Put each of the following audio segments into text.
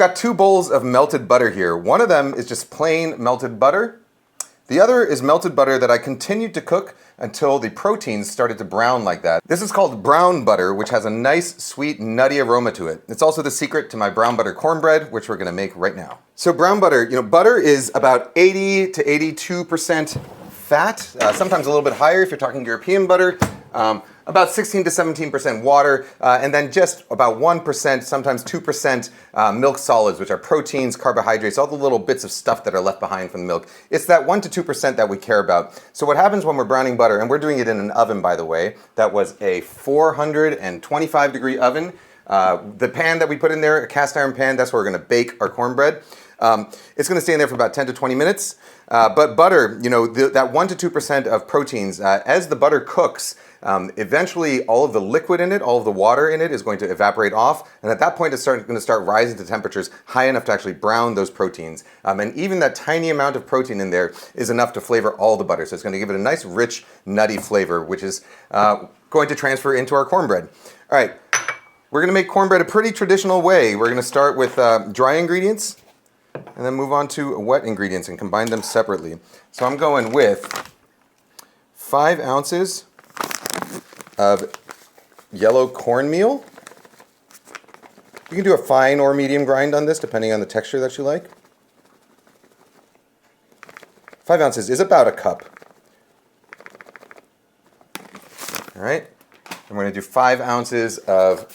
got 2 bowls of melted butter here. One of them is just plain melted butter. The other is melted butter that I continued to cook until the proteins started to brown like that. This is called brown butter, which has a nice, sweet, nutty aroma to it. It's also the secret to my brown butter cornbread, which we're gonna make right now. So brown butter, butter is about 80 to 82% fat, sometimes a little bit higher if you're talking European butter. About 16 to 17% water, and then just about 1%, sometimes 2% milk solids, which are proteins, carbohydrates, all the little bits of stuff that are left behind from the milk. It's that 1 to 2% that we care about. So what happens when we're browning butter, and we're doing it in an oven, by the way, that was a 425 degree oven. The pan that we put in there, a cast iron pan, that's where we're gonna bake our cornbread. It's gonna stay in there for about 10 to 20 minutes. But butter, that 1 to 2% of proteins, as the butter cooks, eventually all of the liquid in it, all of the water in it is going to evaporate off. And at that point, it's going to start rising to temperatures high enough to actually brown those proteins. And even that tiny amount of protein in there is enough to flavor all the butter. So it's going to give it a nice, rich, nutty flavor, which is going to transfer into our cornbread. All right, we're going to make cornbread a pretty traditional way. We're going to start with dry ingredients and then move on to wet ingredients and combine them separately. So I'm going with 5 ounces of yellow cornmeal. You can do a fine or medium grind on this, depending on the texture that you like. 5 ounces is about a cup. All right, I'm going to do 5 ounces of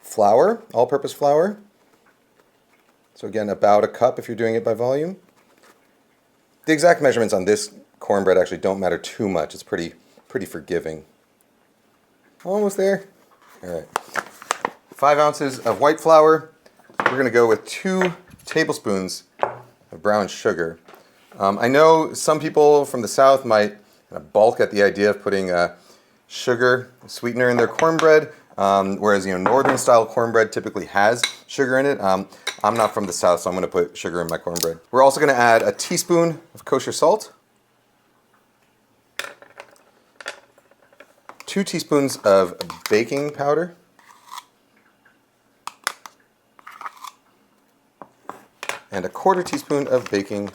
flour, all-purpose flour. So again, about a cup if you're doing it by volume. The exact measurements on this cornbread actually don't matter too much. It's pretty forgiving. Almost there. All right. 5 ounces of white flour. We're going to go with 2 tablespoons of brown sugar. I know some people from the South might balk at the idea of putting sugar, sweetener in their cornbread, whereas northern style cornbread typically has sugar in it. I'm not from the South, so I'm going to put sugar in my cornbread. We're also going to add a teaspoon of kosher salt, 2 teaspoons of baking powder, and a 1/4 teaspoon of baking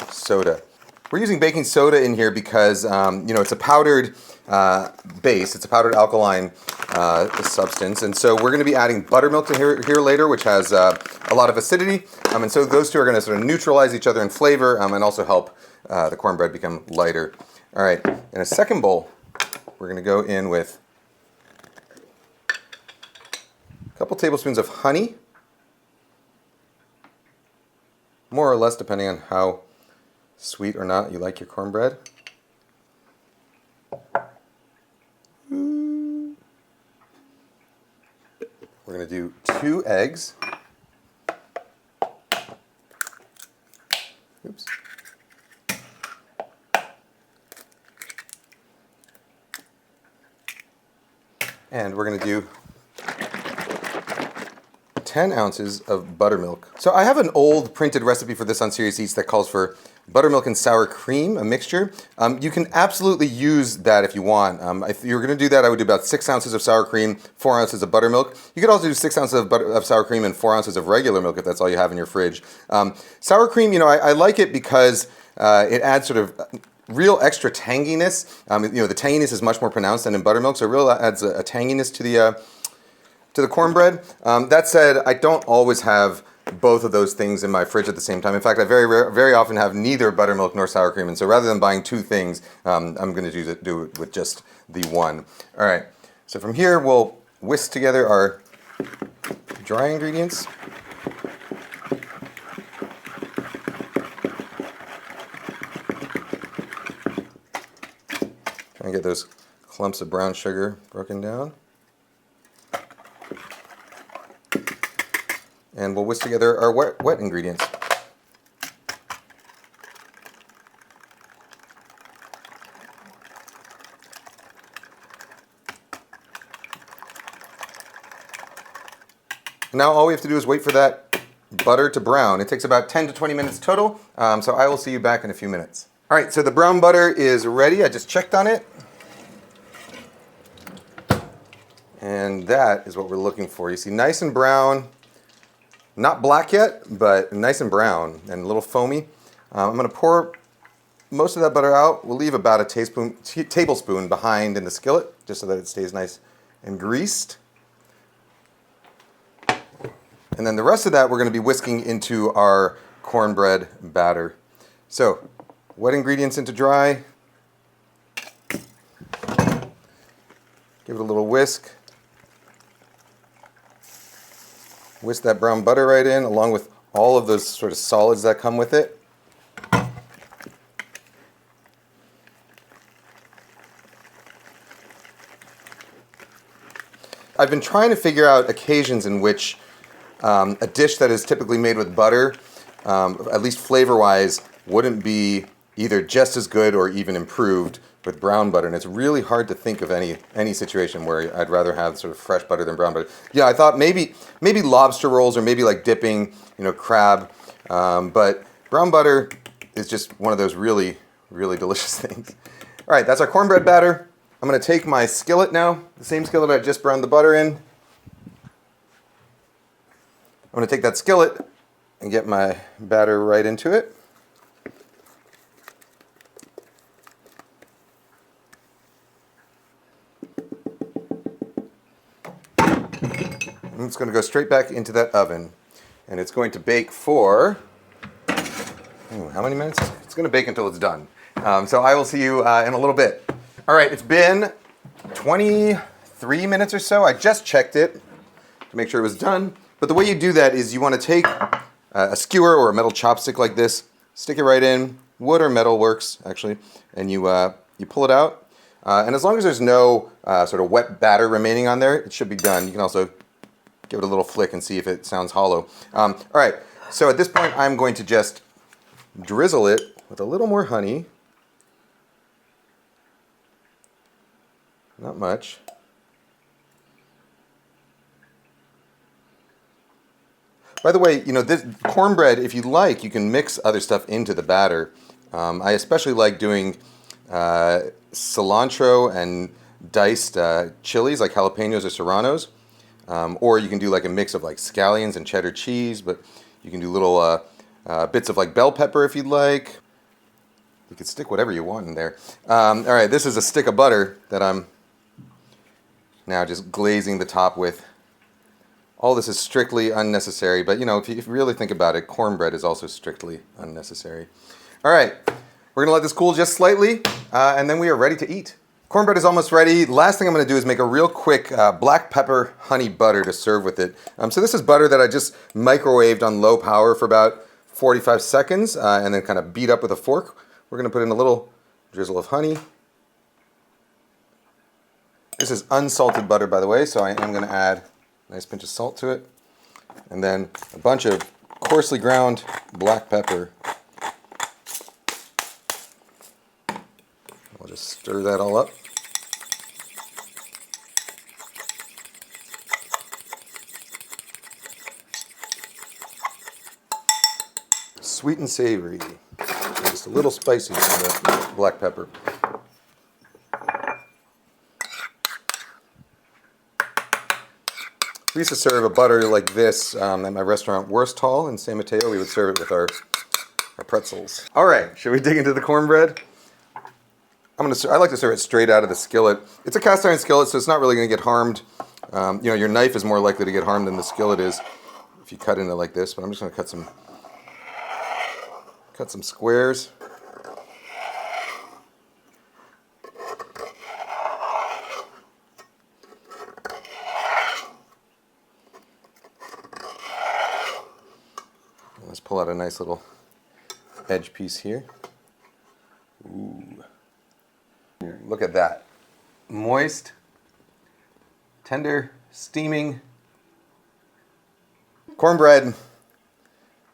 soda. We're using baking soda in here because it's a powdered base. It's a powdered alkaline substance, and so we're going to be adding buttermilk to here later, which has a lot of acidity, and so those two are going to sort of neutralize each other in flavor and also help the cornbread become lighter. All right, in a second bowl, we're going to go in with a couple tablespoons of honey, more or less depending on how sweet or not you like your cornbread. We're going to do 2 eggs. Oops. And we're going to do 10 ounces of buttermilk. So I have an old printed recipe for this on Serious Eats that calls for buttermilk and sour cream, a mixture. You can absolutely use that if you want. If you're going to do that, I would do about 6 ounces of sour cream, 4 ounces of buttermilk. You could also do 6 ounces of sour cream and 4 ounces of regular milk if that's all you have in your fridge. Sour cream, I like it because it adds sort of real extra tanginess. The tanginess is much more pronounced than in buttermilk, so it really adds a tanginess to the cornbread. That said, I don't always have both of those things in my fridge at the same time. In fact, I very often have neither buttermilk nor sour cream, and so rather than buying 2 things, I'm going to do it with just the one. All right, so from here we'll whisk together our dry ingredients. Try and get those clumps of brown sugar broken down. And we'll whisk together our wet ingredients. Now all we have to do is wait for that butter to brown. It takes about 10 to 20 minutes total, so I will see you back in a few minutes. All right, so the brown butter is ready. I just checked on it. And that is what we're looking for. You see, nice and brown. Not black yet, but nice and brown and a little foamy. I'm going to pour most of that butter out. We'll leave about a tablespoon behind in the skillet, just so that it stays nice and greased. And then the rest of that we're going to be whisking into our cornbread batter. So, wet ingredients into dry. Give it a little whisk. Whisk that brown butter right in, along with all of those sort of solids that come with it. I've been trying to figure out occasions in which a dish that is typically made with butter, at least flavor-wise, wouldn't be either just as good or even improved with brown butter, and it's really hard to think of any situation where I'd rather have sort of fresh butter than brown butter. Yeah, I thought maybe lobster rolls or maybe like dipping, crab, but brown butter is just one of those really, really delicious things. All right, that's our cornbread batter. I'm going to take my skillet now, the same skillet I just browned the butter in. I'm going to take that skillet and get my batter right into it. It's going to go straight back into that oven, and it's going to bake for, how many minutes? It's going to bake until it's done. So I will see you in a little bit. All right, it's been 23 minutes or so. I just checked it to make sure it was done. But the way you do that is you want to take a skewer or a metal chopstick like this, stick it right in. Wood or metal works, actually. And you pull it out. And as long as there's no sort of wet batter remaining on there, it should be done. You can also give it a little flick and see if it sounds hollow. All right, so at this point, I'm going to just drizzle it with a little more honey. Not much. By the way, this cornbread, if you like, you can mix other stuff into the batter. I especially like doing cilantro and diced chilies like jalapenos or serranos. Or you can do like a mix of like scallions and cheddar cheese, but you can do little bits of like bell pepper if you'd like. You can stick whatever you want in there. All right, this is a stick of butter that I'm now just glazing the top with. All this is strictly unnecessary, but if you really think about it, cornbread is also strictly unnecessary. All right, we're gonna let this cool just slightly, and then we are ready to eat. Cornbread is almost ready. Last thing I'm going to do is make a real quick black pepper honey butter to serve with it. So this is butter that I just microwaved on low power for about 45 seconds and then kind of beat up with a fork. We're going to put in a little drizzle of honey. This is unsalted butter, by the way, so I am going to add a nice pinch of salt to it. And then a bunch of coarsely ground black pepper. I'll just stir that all up. Sweet and savory. Just a little spicy from the black pepper. We used to serve a butter like this at my restaurant Wurst-Hall in San Mateo. We would serve it with our pretzels. All right, should we dig into the cornbread? I like to serve it straight out of the skillet. It's a cast iron skillet, so it's not really going to get harmed. Your knife is more likely to get harmed than the skillet is if you cut into it like this. But I'm just going to cut some squares. Let's pull out a nice little edge piece here. Ooh. Look at that. Moist, tender, steaming cornbread,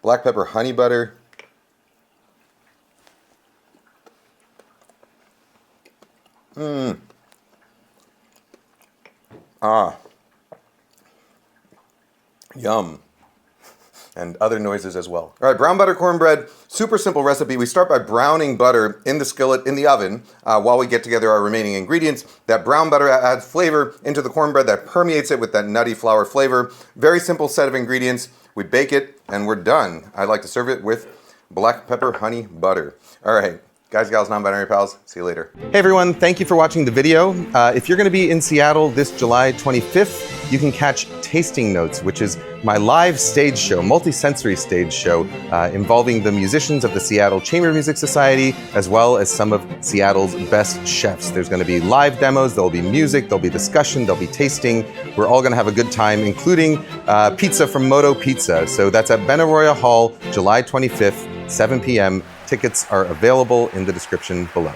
black pepper honey butter. Yum. And other noises as well. All right, brown butter cornbread, super simple recipe. We start by browning butter in the skillet in the oven while we get together our remaining ingredients. That brown butter adds flavor into the cornbread that permeates it with that nutty flour flavor. Very simple set of ingredients. We bake it, and we're done. I like to serve it with black pepper honey butter. All right. Guys, gals, non-binary pals, see you later. Hey everyone, thank you for watching the video. If you're gonna be in Seattle this July 25th, you can catch Tasting Notes, which is my live stage show, multi-sensory stage show, involving the musicians of the Seattle Chamber Music Society, as well as some of Seattle's best chefs. There's gonna be live demos, there'll be music, there'll be discussion, there'll be tasting. We're all gonna have a good time, including pizza from Moto Pizza. So that's at Benaroya Hall, July 25th, 7 p.m. Tickets are available in the description below.